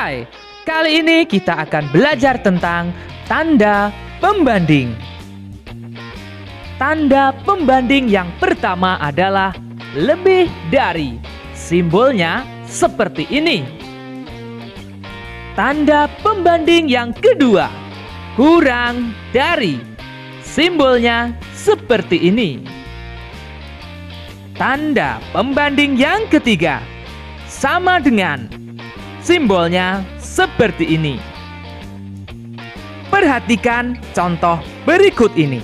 Hai, kali ini kita akan belajar tentang tanda pembanding. Tanda pembanding yang pertama adalah lebih dari. Simbolnya seperti ini. Tanda pembanding yang kedua, kurang dari. Simbolnya seperti ini. Tanda pembanding yang ketiga, sama dengan. Simbolnya seperti ini. Perhatikan contoh berikut ini.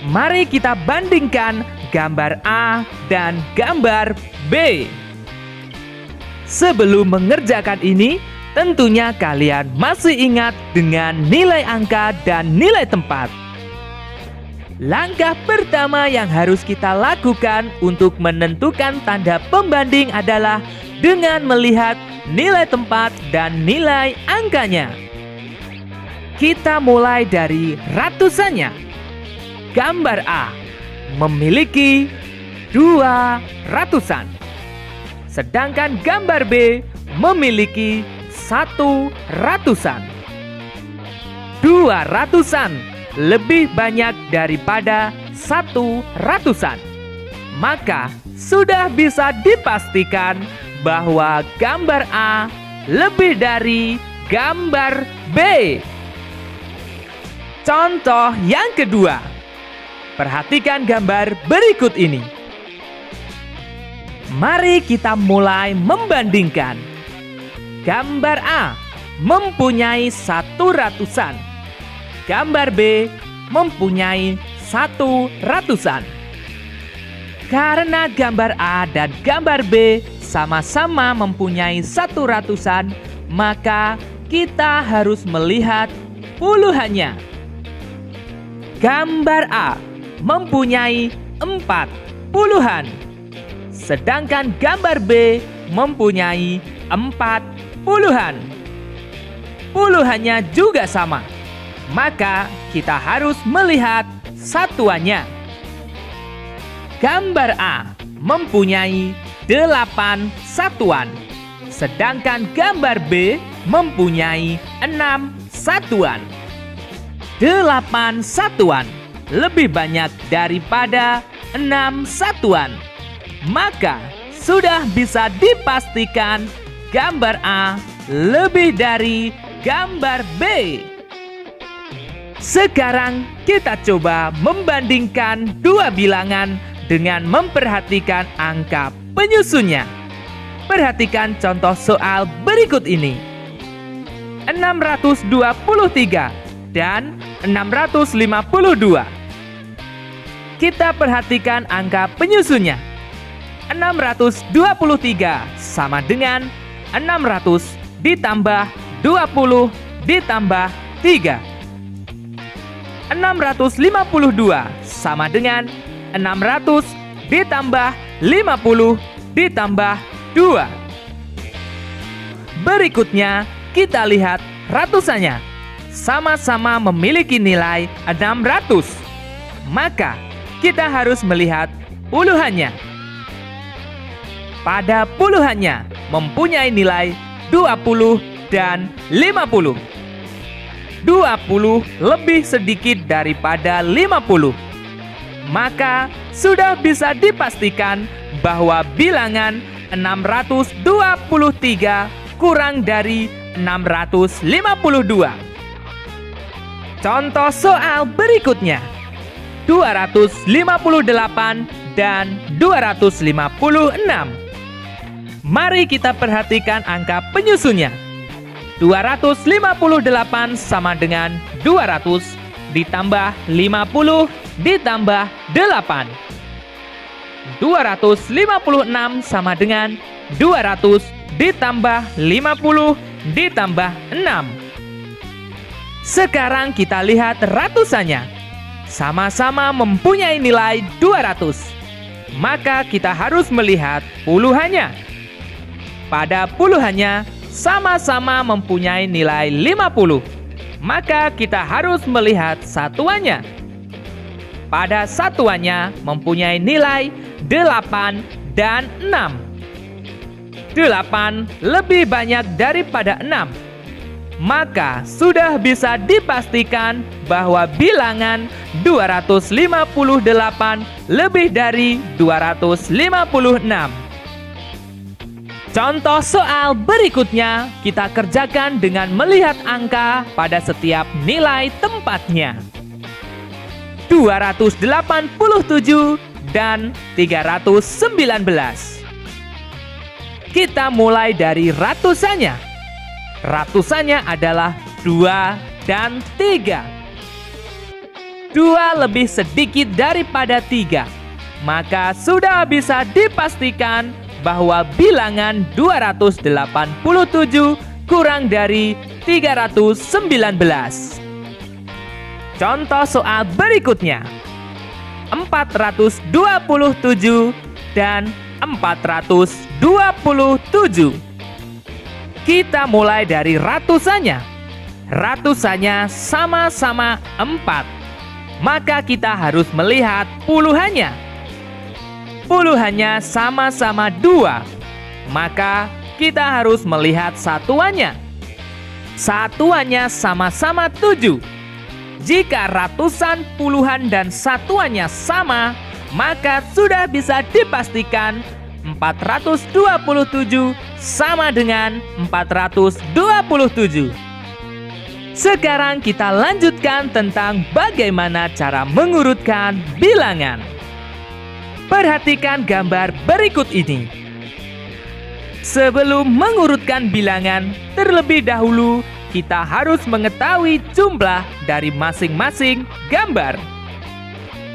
Mari kita bandingkan gambar A dan gambar B. Sebelum mengerjakan ini, tentunya kalian masih ingat dengan nilai angka dan nilai tempat. Langkah pertama yang harus kita lakukan untuk menentukan tanda pembanding adalah dengan melihat nilai tempat dan nilai angkanya. Kita mulai dari ratusannya. Gambar A memiliki 2 ratusan. Sedangkan gambar B memiliki 1 ratusan. 2 ratusan lebih banyak daripada 1 ratusan. Maka sudah bisa dipastikan bahwa gambar A lebih dari gambar B. Contoh yang kedua. Perhatikan gambar berikut ini. Mari kita mulai membandingkan. Gambar A mempunyai 1 ratusan. Gambar B mempunyai 1 ratusan. Karena gambar A dan gambar B sama-sama mempunyai 1 ratusan, maka kita harus melihat puluhannya. Gambar A mempunyai 4 puluhan, sedangkan gambar B mempunyai 4 puluhan. Puluhannya juga sama, maka kita harus melihat satuannya. Gambar A mempunyai 8 satuan, sedangkan gambar B mempunyai 6 satuan. 8 satuan lebih banyak daripada 6 satuan. Maka sudah bisa dipastikan gambar A lebih dari gambar B. Sekarang kita coba membandingkan dua bilangan dengan memperhatikan angka penyusunnya. Perhatikan contoh soal berikut ini. 623 dan 652. Kita perhatikan angka penyusunnya. 623 sama dengan 600 ditambah 20 ditambah 3. 652 sama dengan 600 ditambah 50 ditambah 2. Berikutnya kita lihat ratusannya. Sama-sama memiliki nilai 600. Maka kita harus melihat puluhannya. Pada puluhannya mempunyai nilai 20 dan 50. 20 lebih sedikit daripada 50. Maka sudah bisa dipastikan bahwa bilangan 623 kurang dari 652. Contoh soal berikutnya. 258 dan 256. Mari kita perhatikan angka penyusunnya. 258 sama dengan 200 ditambah 50 ditambah 8. 256 sama dengan 200 ditambah 50 ditambah 6. Sekarang kita lihat ratusannya. Sama-sama mempunyai nilai 200. Maka kita harus melihat puluhannya. Pada puluhannya sama-sama mempunyai nilai 50. Maka kita harus melihat satuannya. Pada satuannya mempunyai nilai 8 dan 6. 8 lebih banyak daripada 6. Maka sudah bisa dipastikan bahwa bilangan 258 lebih dari 256. Contoh soal berikutnya kita kerjakan dengan melihat angka pada setiap nilai tempatnya. 287 dan 319. Kita mulai dari ratusannya. Ratusannya adalah 2 dan 3. 2 lebih sedikit daripada 3. Maka sudah bisa dipastikan bahwa bilangan 287 kurang dari 319. Contoh soal berikutnya. 427 dan 427. Kita mulai dari ratusannya. Ratusannya sama-sama 4. Maka kita harus melihat puluhannya. Puluhannya sama-sama 2. Maka kita harus melihat satuannya. Satuannya sama-sama 7. Jika ratusan, puluhan, dan satuannya sama, maka sudah bisa dipastikan 427 sama dengan 427. Sekarang kita lanjutkan tentang bagaimana cara mengurutkan bilangan. Perhatikan gambar berikut ini. Sebelum mengurutkan bilangan, terlebih dahulu kita harus mengetahui jumlah dari masing-masing gambar.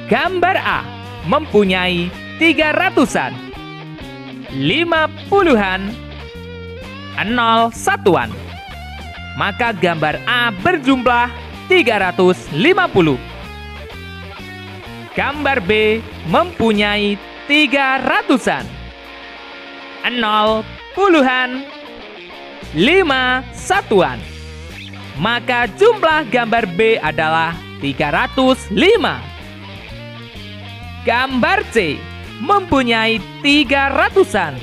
Gambar A mempunyai 300-an, 50-an, 0 satuan. Maka gambar A berjumlah 350. Gambar B mempunyai 300-an, 0 puluhan, 5 satuan. Maka jumlah gambar B adalah 305. Gambar C mempunyai 300-an,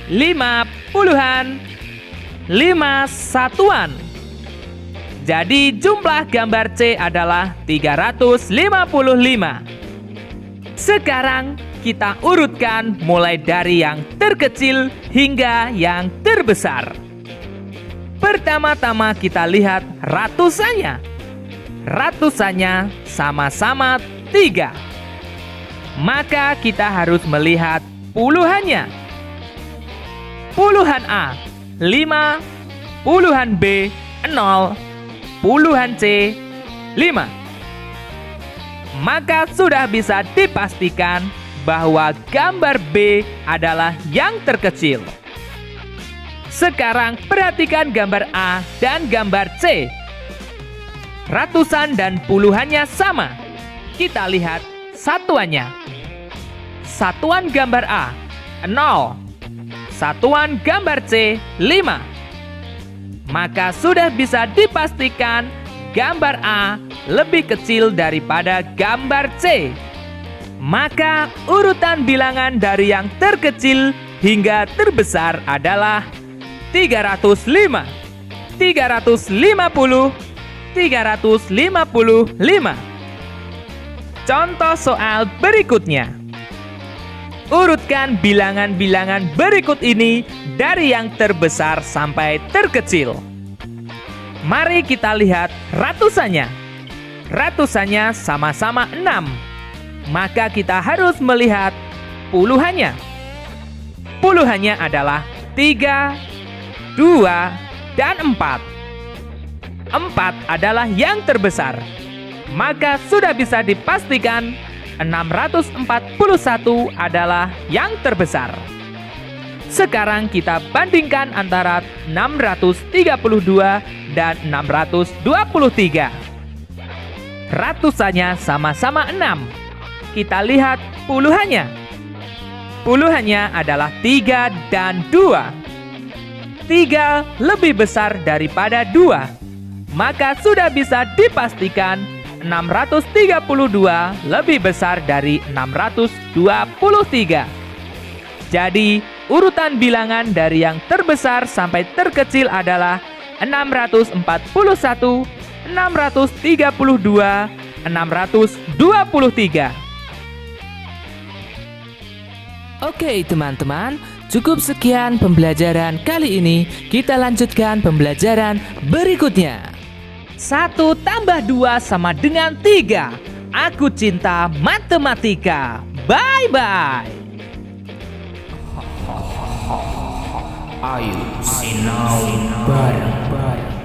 50-an, 5 satuan. Jadi jumlah gambar C adalah 355. Sekarang kita urutkan mulai dari yang terkecil hingga yang terbesar. Pertama-tama kita lihat ratusannya. Ratusannya sama-sama 3. Maka kita harus melihat puluhannya. Puluhan A 5, puluhan B 0, puluhan C 5. Maka sudah bisa dipastikan bahwa gambar B adalah yang terkecil. Sekarang perhatikan gambar A dan gambar C. Ratusan dan puluhannya sama. Kita lihat satuannya. Satuan gambar A 0. Satuan gambar C 5. Maka sudah bisa dipastikan gambar A lebih kecil daripada gambar C. Maka urutan bilangan dari yang terkecil hingga terbesar adalah 305, 350, 355. Contoh soal berikutnya. Urutkan bilangan-bilangan berikut ini dari yang terbesar sampai terkecil. Mari kita lihat ratusannya. Ratusannya sama-sama 6. Maka kita harus melihat puluhannya. Puluhannya adalah 3, 2, dan 4. 4 adalah yang terbesar. Maka sudah bisa dipastikan 641 adalah yang terbesar. Sekarang kita bandingkan antara 632 dan 623. Ratusannya sama-sama 6. Kita lihat puluhannya. Puluhannya adalah 3 dan 2. 3 lebih besar daripada 2. Maka sudah bisa dipastikan 632 lebih besar dari 623. Jadi urutan bilangan dari yang terbesar sampai terkecil adalah 641, 632, 623. Oke teman-teman, cukup sekian pembelajaran kali ini. Kita lanjutkan pembelajaran berikutnya. 1 tambah 2 sama dengan 3. Aku cinta matematika. Bye-bye. Ayo sinau bareng-bareng.